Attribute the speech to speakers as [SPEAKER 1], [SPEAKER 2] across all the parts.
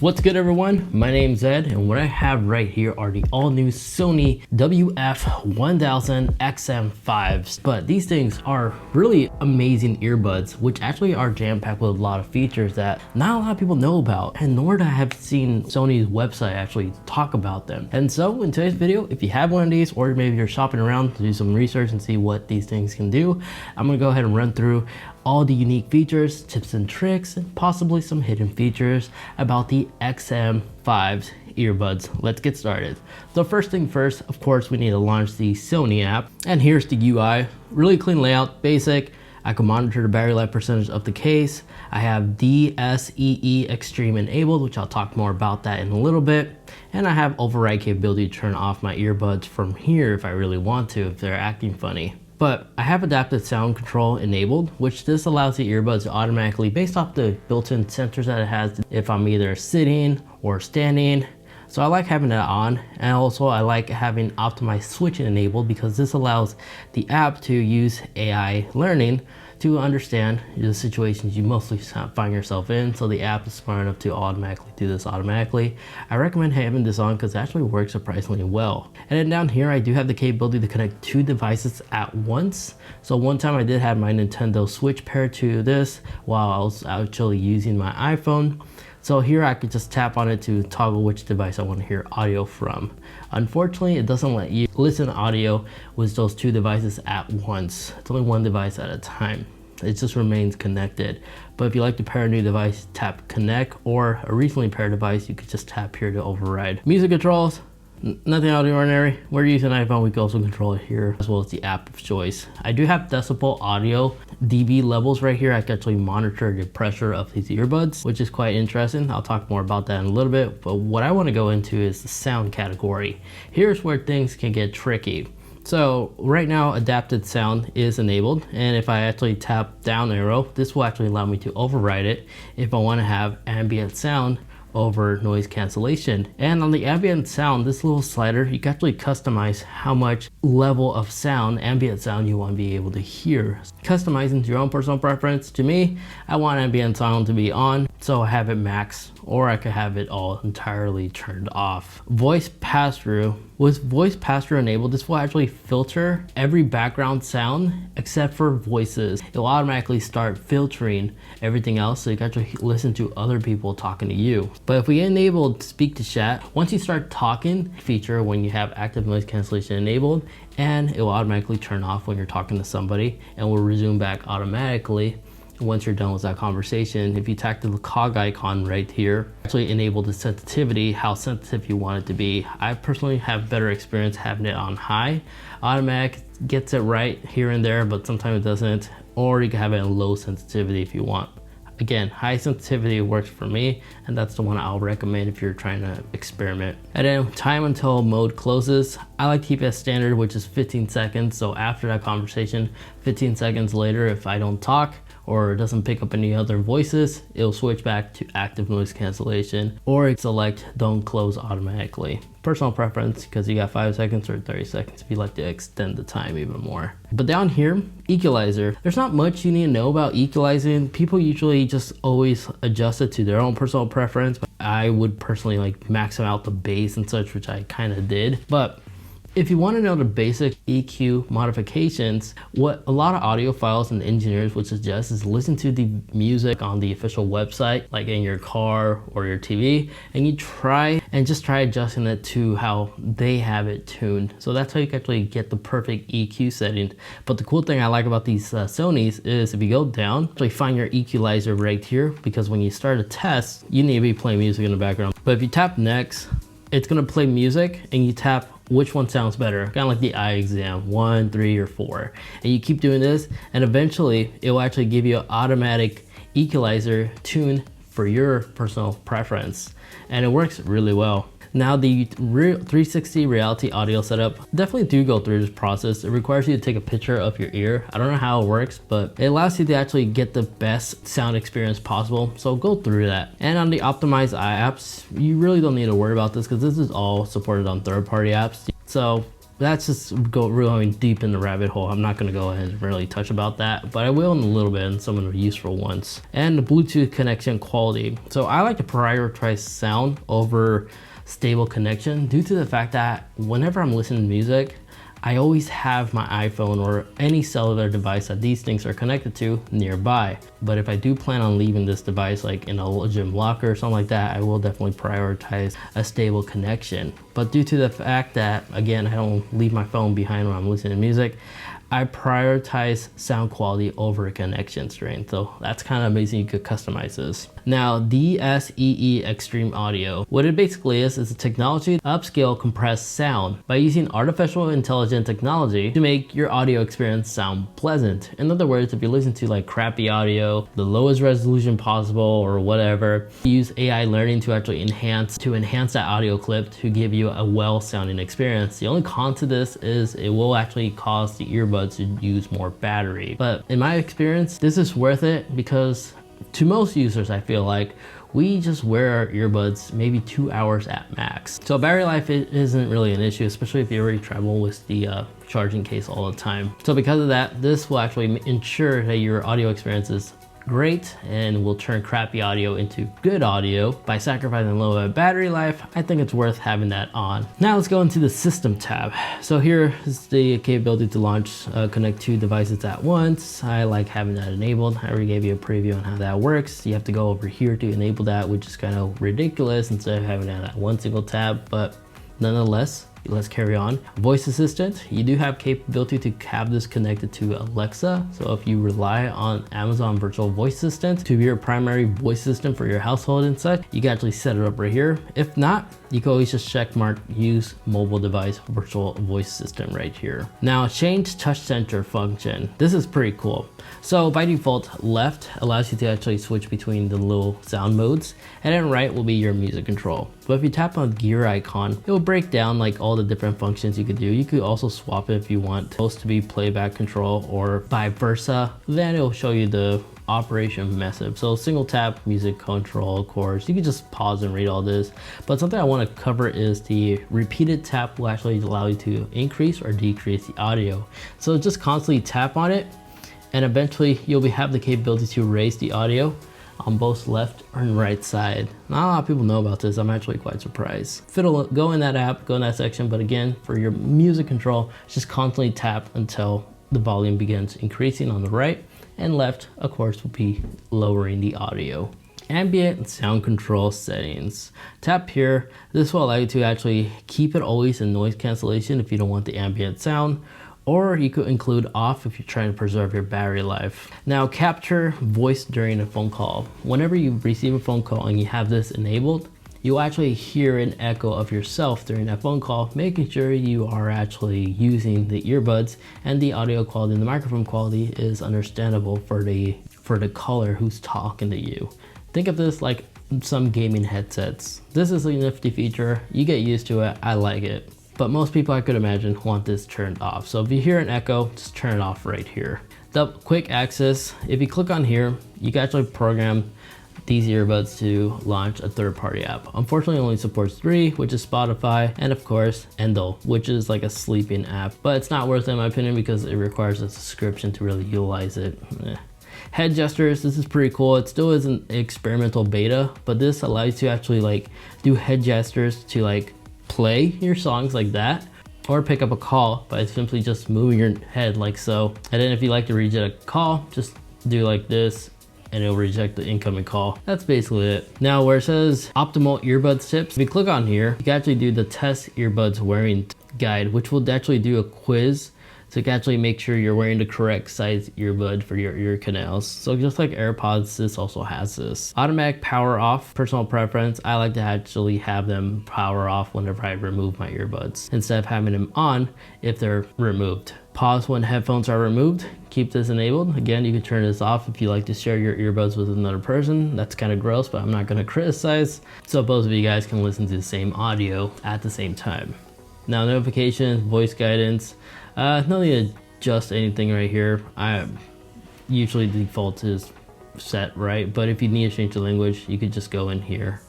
[SPEAKER 1] What's good, everyone? My name's Ed, and what I have right here are the all-new Sony WF-1000 XM5s. But these things are really amazing earbuds, which actually are jam-packed with a lot of features that not a lot of people know about, and nor have seen Sony's website actually talk about them. And so in today's video, if you have one of these, or maybe you're shopping around to do some research and see what these things can do, I'm gonna go ahead and run through all the unique features, tips and tricks, and possibly some hidden features about the XM5's earbuds. Let's get started. So first thing first, of course, we need to launch the Sony app. And here's the UI. Really clean layout, basic. I can monitor the battery life percentage of the case. I have DSEE Extreme enabled, which I'll talk more about that in a little bit. And I have override capability to turn off my earbuds from here if I really want to, if they're acting funny. But I have adaptive sound control enabled, which this allows the earbuds to automatically, based off the built-in sensors that it has, if I'm either sitting or standing. So I like having that on, and also I like having optimized switching enabled because this allows the app to use AI learning to understand the situations you mostly find yourself in. So the app is smart enough to automatically do this automatically. I recommend having this on because it actually works surprisingly well. And then down here, I do have the capability to connect two devices at once. So one time I did have my Nintendo Switch paired to this while I was actually using my iPhone. So here I could just tap on it to toggle which device I want to hear audio from. Unfortunately, it doesn't let you listen to audio with those two devices at once. It's only one device at a time. It just remains connected. But if you like to pair a new device, tap connect, or a recently paired device, you could just tap here to override. Music controls, nothing out of the ordinary. We're using an iPhone, we can also control it here, as well as the app of choice. I do have decibel audio dB levels right here. I can actually monitor the pressure of these earbuds, which is quite interesting. I'll talk more about that in a little bit, but what I want to go into is the sound category. Here's where things can get tricky. So right now, adaptive sound is enabled, and if I actually tap down arrow, this will actually allow me to override it if I want to have ambient sound over noise cancellation. And on the ambient sound, this little slider, you can actually customize how much level of sound, ambient sound, you want to be able to hear. Customizing to your own personal preference. To me, I want ambient sound to be on, so I have it max, or I could have it all entirely turned off. Voice pass-through. With voice pass-through enabled, this will actually filter every background sound except for voices. It will automatically start filtering everything else, so you can actually listen to other people talking to you. But if we enable speak to chat, once you start talking, feature when you have active noise cancellation enabled, and it will automatically turn off when you're talking to somebody and will resume back automatically once you're done with that conversation. If you tap the cog icon right here, actually enable the sensitivity, how sensitive you want it to be. I personally have better experience having it on high. Automatic gets it right here and there, but sometimes it doesn't. Or you can have it in low sensitivity if you want. Again, high sensitivity works for me, and that's the one I'll recommend if you're trying to experiment. And then time until mode closes. I like to keep it as standard, which is 15 seconds. So after that conversation, 15 seconds later, if I don't talk or it doesn't pick up any other voices, it'll switch back to active noise cancellation, or select don't close automatically. Personal preference, because you got 5 seconds or 30 seconds if you like to extend the time even more. But down here, equalizer. There's not much you need to know about equalizing. People usually just always adjust it to their own personal preference. I would personally like max out the bass and such, which I kind of did. But if you want to know the basic EQ modifications, what a lot of audiophiles and engineers would suggest is listen to the music on the official website, like in your car or your TV, and you try adjusting it to how they have it tuned. So that's how you can actually get the perfect EQ setting. But the cool thing I like about these Sonys is if you go down, actually find your equalizer right here, because when you start a test, you need to be playing music in the background. But if you tap next, it's gonna play music, and you tap which one sounds better, kind of like the eye exam, 1, 3, or 4. And you keep doing this, and eventually it will actually give you an automatic equalizer tune for your personal preference. And it works really well. Now the 360 reality audio setup, definitely do go through this process. It requires you to take a picture of your ear. I don't know how it works, but it allows you to actually get the best sound experience possible. So go through that. And on the optimized apps, you really don't need to worry about this because this is all supported on third-party apps. So that's just going deep in the rabbit hole. I'm not going to go ahead and really touch about that, but I will in a little bit in some of the useful ones. And the Bluetooth connection quality. So I like to prioritize sound over stable connection due to the fact that whenever I'm listening to music, I always have my iPhone or any cellular device that these things are connected to nearby. But if I do plan on leaving this device like in a gym locker or something like that, I will definitely prioritize a stable connection. But due to the fact that, again, I don't leave my phone behind when I'm listening to music, I prioritize sound quality over connection strength. So that's kind of amazing. You could customize this. Now, DSEE Extreme Audio. What it basically is a technology to upscale compressed sound by using artificial intelligence technology to make your audio experience sound pleasant. In other words, if you listen to like crappy audio, the lowest resolution possible or whatever, use AI learning to actually enhance that audio clip to give you a well-sounding experience. The only con to this is it will actually cause the earbuds to use more battery. But in my experience, this is worth it because to most users, I feel like we just wear our earbuds maybe 2 hours at max. So battery life isn't really an issue, especially if you already travel with the charging case all the time. So because of that, this will actually ensure that your audio experience is great and will turn crappy audio into good audio by sacrificing a little bit of battery life. I think it's worth having that on. Now let's go into the system tab. So here is the capability to launch, connect 2 devices at once. I like having that enabled. I already gave you a preview on how that works. You have to go over here to enable that, which is kind of ridiculous instead of having that at one single tab, but nonetheless, let's carry on. Voice assistant, you do have capability to have this connected to Alexa. So if you rely on Amazon virtual voice assistant to be your primary voice system for your household and such, you can actually set it up right here. If not, you can always just check mark use mobile device virtual voice system right here. Now change touch center function. This is pretty cool. So by default, left allows you to actually switch between the little sound modes, and then right will be your music control. But if you tap on the gear icon, it will break down like all the different functions you could do. You could also swap it if you want both to be playback control or vice versa. Then it will show you the operation method. So single tap, music control, of course. You can just pause and read all this. But something I want to cover is the repeated tap will actually allow you to increase or decrease the audio. So just constantly tap on it, and eventually you'll have the capability to raise the audio on both left and right side. Not a lot of people know about this. I'm actually quite surprised. Fiddle, go in that app, go in that section. But again, for your music control, just constantly tap until the volume begins increasing on the right, and left, of course, will be lowering the audio. Ambient sound control settings. Tap here. This will allow you to actually keep it always in noise cancellation if you don't want the ambient sound, or you could include off if you're trying to preserve your battery life. Now capture voice during a phone call. Whenever you receive a phone call and you have this enabled, you'll actually hear an echo of yourself during that phone call, making sure you are actually using the earbuds and the audio quality and the microphone quality is understandable for the caller who's talking to you. Think of this like some gaming headsets. This is a nifty feature. You get used to it. I like it. But most people, I could imagine, want this turned off. So if you hear an echo, just turn it off right here. The quick access, if you click on here, you can actually program these earbuds to launch a third-party app. Unfortunately, it only supports 3, which is Spotify, and of course, Endel, which is like a sleeping app. But it's not worth it in my opinion because it requires a subscription to really utilize it. Head gestures, this is pretty cool. It still is an experimental beta, but this allows you to actually like do head gestures to like play your songs like that, or pick up a call by simply just moving your head like so. And then if you like to reject a call, just do like this and it'll reject the incoming call. That's basically it. Now where it says optimal earbuds tips, if you click on here, you can actually do the test earbuds wearing guide, which will actually do a quiz. So you can actually make sure you're wearing the correct size earbud for your ear canals. So just like AirPods, this also has this. Automatic power off, personal preference. I like to actually have them power off whenever I remove my earbuds instead of having them on if they're removed. Pause when headphones are removed. Keep this enabled. Again, you can turn this off if you like to share your earbuds with another person. That's kind of gross, but I'm not gonna criticize. So both of you guys can listen to the same audio at the same time. Now notifications, voice guidance. No need to adjust anything right here. I usually default is set right, but if you need to change the language, you could just go in here.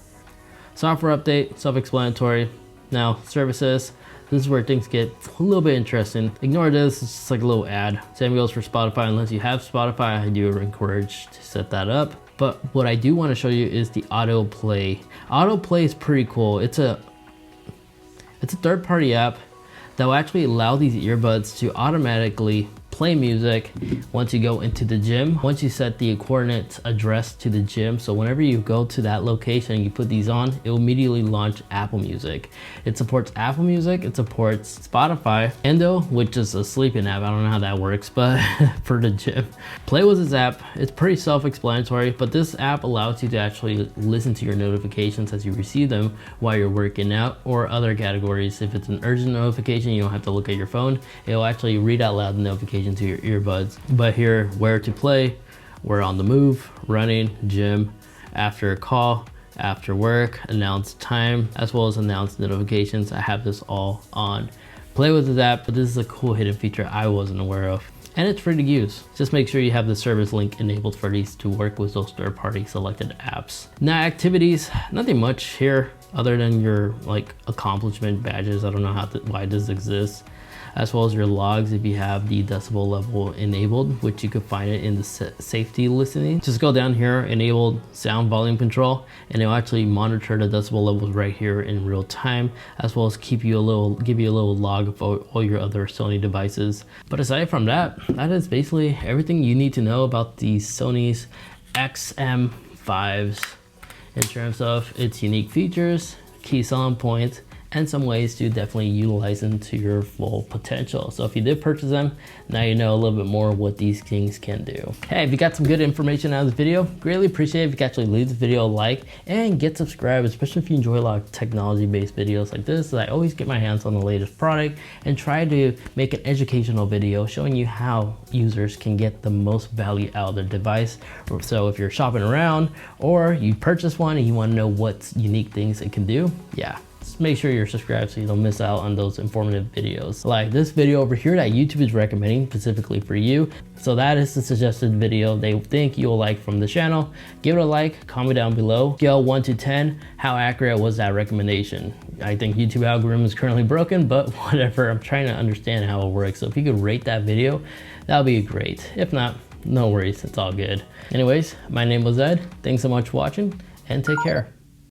[SPEAKER 1] Software update, self-explanatory. Now services, This is where things get a little bit interesting. Ignore this, it's just like a little ad. Same goes for Spotify. Unless you have Spotify, I do encourage to set that up. But what I do want to show you is the autoplay. Autoplay is pretty cool. It's a third-party app that will actually allow these earbuds to automatically play music once you go into the gym. Once you set the coordinates address to the gym, so whenever you go to that location, you put these on, it will immediately launch Apple Music. It supports Apple Music, it supports Spotify, Endo, which is a sleeping app. I don't know how that works, but for the gym. Play with this app. It's pretty self-explanatory, but this app allows you to actually listen to your notifications as you receive them while you're working out, or other categories. If it's an urgent notification, you don't have to look at your phone. It will actually read out loud the notification to your earbuds. But here, where to play, we're on the move, running, gym, after a call, after work, announce time, as well as announce notifications. I have this all on. Play with this app, but this is a cool hidden feature I wasn't aware of. And it's free to use. Just make sure you have the service link enabled for these to work with those third-party selected apps. Now, activities, nothing much here other than your like accomplishment badges. I don't know why this exists. As well as your logs if you have the decibel level enabled, which you could find it in the safety listening. Just go down here, enable sound volume control, and it'll actually monitor the decibel levels right here in real time, as well as give you a little log of all your other Sony devices. But aside from that, that is basically everything you need to know about the Sony's XM5s in terms of its unique features, key selling points, and some ways to definitely utilize them to your full potential. So if you did purchase them, now you know a little bit more what these things can do. Hey, if you got some good information out of this video, greatly appreciate it if you could actually leave this video a like and get subscribed, especially if you enjoy a lot of technology-based videos like this. I always get my hands on the latest product and try to make an educational video showing you how users can get the most value out of their device. So if you're shopping around or you purchase one and you want to know what unique things it can do, yeah, just make sure you're subscribed so you don't miss out on those informative videos. Like this video over here that YouTube is recommending specifically for you. So that is the suggested video they think you'll like from the channel. Give it a like, comment down below. Scale 1 to 10, how accurate was that recommendation? I think YouTube algorithm is currently broken, but whatever, I'm trying to understand how it works. So if you could rate that video, that would be great. If not, no worries, it's all good. Anyways, my name was Ed. Thanks so much for watching and take care.